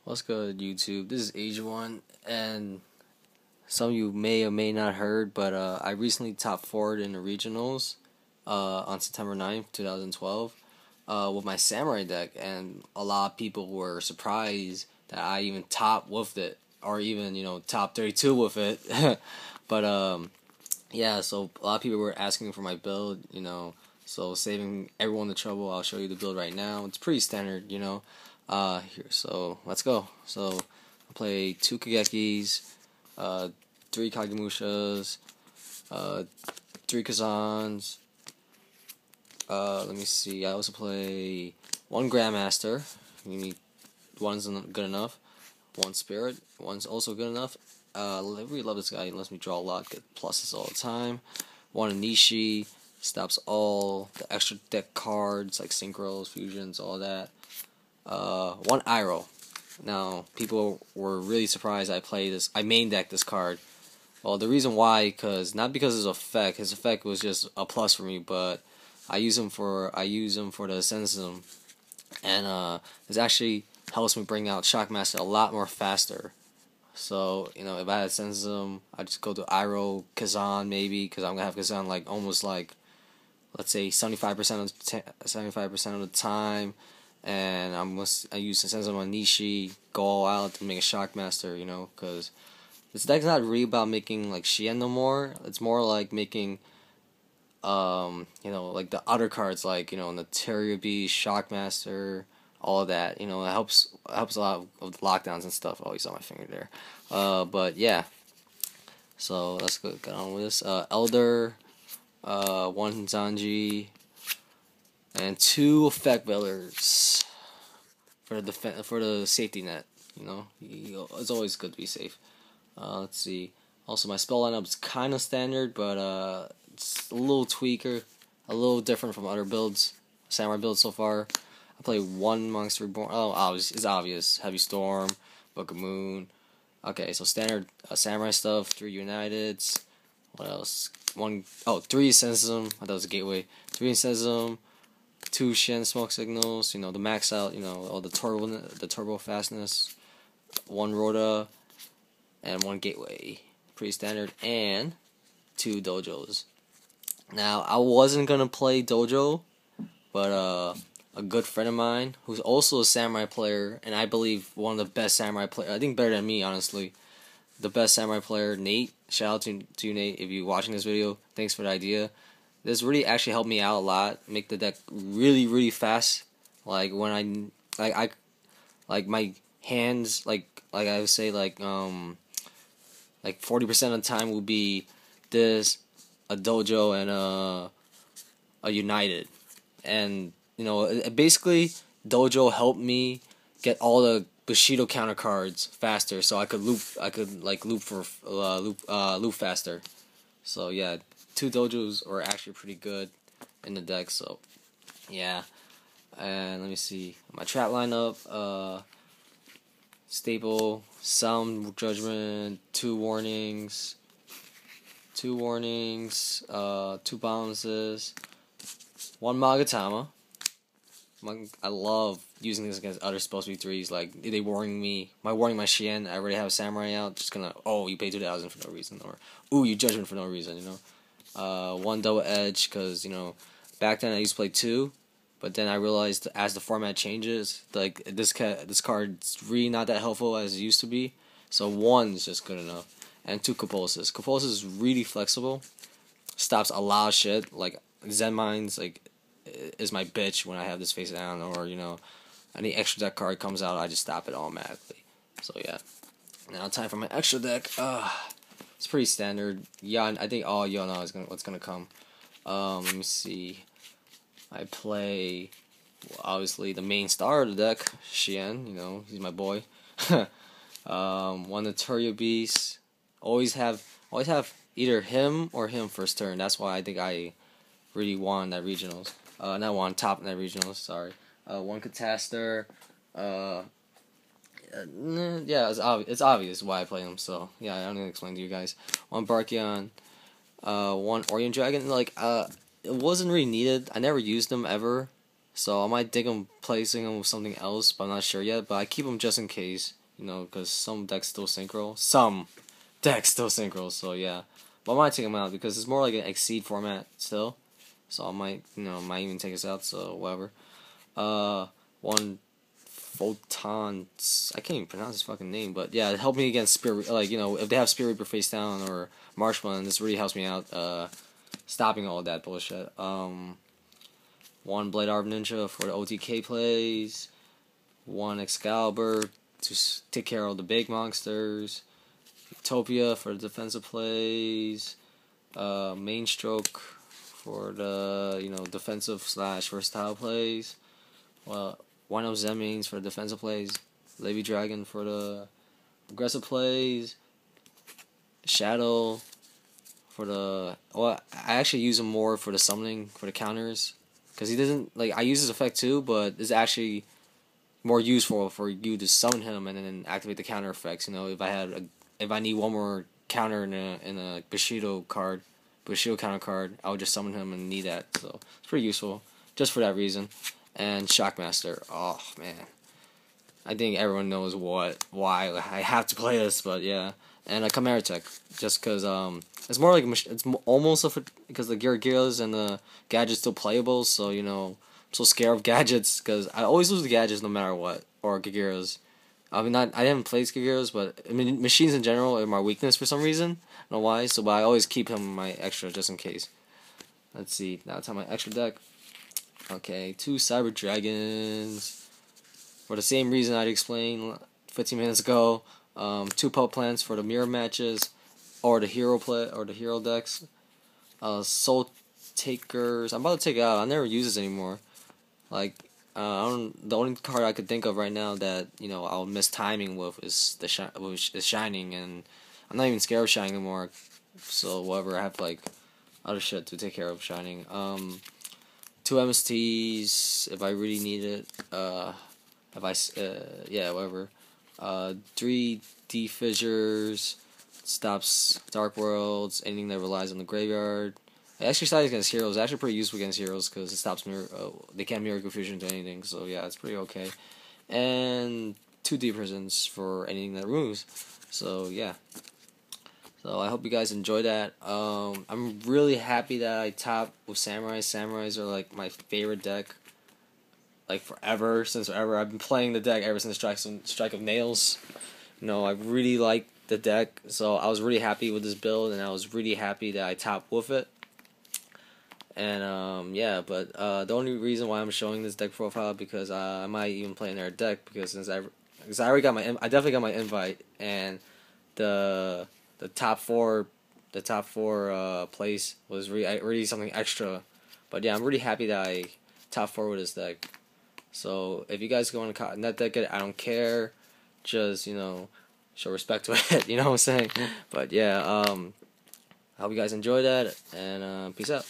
What's good, YouTube? This is Age1, and some of you may or may not heard, but I recently top 4'd in the regionals on September 9th, 2012 with my Samurai deck, and a lot of people were surprised that I even top with it, or even, top 32 with it. But yeah, so a lot of people were asking for my build, so saving everyone the trouble, I'll show you the build right now. It's pretty standard, here, so let's go. So I play 2 Kagekis, 3 Kagemushas, 3 Kazans. Let me see. I also play 1 Grandmaster. You need 1's good enough. 1 Spirit. 1's also good enough. I really love this guy. He lets me draw a lot, get pluses all the time. 1 Anishi. Stops all the extra deck cards like synchros, fusions, all that. 1 Iroh. Now, people were really surprised I main decked this card. Well, the reason why, not because his effect was just a plus for me, but I use him for the Ascensism, and this actually helps me bring out Shockmaster a lot more faster. So, if I had Ascensism, I'd just go to Iroh, Kazan maybe, because I'm gonna have Kazan almost let's say 75% of the time. And I use Sense on Nishi, go all out to make a Shockmaster, because this deck's not really about making Shien no more. It's more like making, like the other cards, Notaria Beast, Shockmaster, all of that. It helps a lot of the lockdowns and stuff. Oh, you saw my finger there. But yeah. So let's get on with this. Elder, 1 Zanji, and 2 Effect Veilers for the safety net. It's always good to be safe. Let's see. Also, my spell lineup is kind of standard, but it's a little tweaker, a little different from other builds, Samurai builds so far. I play 1 Monster Reborn. Oh, it's obvious. Heavy Storm, Book of Moon. Okay, so standard Samurai stuff. 3 Uniteds. What else? 3 Ascensism. I thought it was a gateway. 3 Ascensism. 2 Shen Smoke Signals, the max out, all the turbo fastness, 1 Rhoda, and 1 Gateway, pretty standard, and 2 Dojos. Now, I wasn't gonna play Dojo, but a good friend of mine, who's also a Samurai player, and I believe one of the best Samurai players, I think better than me, honestly, the best Samurai player, Nate. Shout out to you, Nate, if you're watching this video. Thanks for the idea. This really actually helped me out a lot. Make the deck really, really fast. When I my hands, I would say 40% of the time will be this, a Dojo, and a United. And basically Dojo helped me get all the Bushido counter cards faster, so I could loop faster. So yeah. 2 Dojos are actually pretty good in the deck, so yeah. And let me see my trap lineup. Staple, Sound Judgment, 2 warnings, 2 bounces, 1 Magatama. I love using this against other supposed to be 3s. They warning me. My Shien. I already have Samurai out. Just gonna, you pay 2,000 for no reason, or you Judgment for no reason. 1 Double Edge, because back then I used to play 2, but then I realized as the format changes, this card's really not that helpful as it used to be. So 1 is just good enough, and 2 Compulses. Compulses is really flexible, stops a lot of shit. Zen Minds is my bitch when I have this face down, or any extra deck card comes out, I just stop it automatically. So yeah. Now time for my extra deck. It's pretty standard. Yeah, I think all y'all know what's gonna come. Let me see. I play, obviously, the main star of the deck, Shien. He's my boy. 1 Notaria Beast. Always have either him or him first turn. That's why I think I really won that regionals. Not won, top in that regionals. Sorry. 1 Catastor. Yeah, it's obvious why I play them, so yeah, I don't need to explain to you guys. 1 Barkion, 1 Orient Dragon, it wasn't really needed. I never used them ever, So I might dig him placing him with something else, but I'm not sure yet. But I keep him just in case, because some decks still synchro. Some decks still synchro, so yeah. But I might take him out because it's more like an Exceed format still. So I might, might even take us out, so whatever. One Photon, I can't even pronounce his fucking name, but yeah, it helped me against Spirit, like, if they have Spirit Reaper face down or Marshmallow, this really helps me out, stopping all that bullshit. One Blade Arm Ninja for the OTK plays, one Excalibur to take care of the big monsters, Utopia for the defensive plays, Main Stroke for the, defensive / versatile plays, well, one of Zemains for the defensive plays, Levy Dragon for the aggressive plays, Shadow for the, well, I actually use him more for the summoning, for the counters, because he doesn't, like, I use his effect too, but it's actually more useful for you to summon him and then activate the counter effects. If I need one more counter in a Bushido counter card, I would just summon him and need that. So it's pretty useful just for that reason. And Shockmaster, oh man, I think everyone knows why I have to play this, but yeah. And a Chimera Tech, just because it's more like it's almost because the Gears and the gadgets still playable. So I'm so scared of gadgets because I always lose the gadgets no matter what, or Gears. I haven't played Gears, but I mean machines in general are my weakness for some reason. I don't know why. So, but I always keep him in my extra just in case. Let's see. Now it's on my extra deck. Okay, 2 Cyber Dragons. For the same reason I'd explained 15 minutes ago. 2 Pup Plants for the mirror matches, or the hero decks. Soul Takers. I'm about to take it out. I never use this anymore. Like, the only card I could think of right now that I'll miss timing with is Shining, and I'm not even scared of Shining anymore. So whatever, I have like other shit to take care of Shining. 2 MSTs if I really need it. Yeah, whatever. 3 D-Fissures, stops Dark Worlds, anything that relies on the graveyard. Exercise against heroes is actually pretty useful against heroes because it stops they can't mirror confusion to anything, so yeah, it's pretty okay. And 2 Deep Prisons for anything that removes. So yeah. So I hope you guys enjoy that. I'm really happy that I top with Samurais. Samurais are like my favorite deck. Like since forever. I've been playing the deck ever since Strike of Nails. I really like the deck, so I was really happy with this build, and I was really happy that I topped with it. And yeah, but the only reason why I'm showing this deck profile because I might even play another deck because I already got I definitely got my invite, and the top four place was really something extra. But yeah, I'm really happy that I top 4 with this deck. So if you guys go on that deck, I don't care. Just show respect to it. You know what I'm saying? But yeah, I hope you guys enjoy that, and peace out.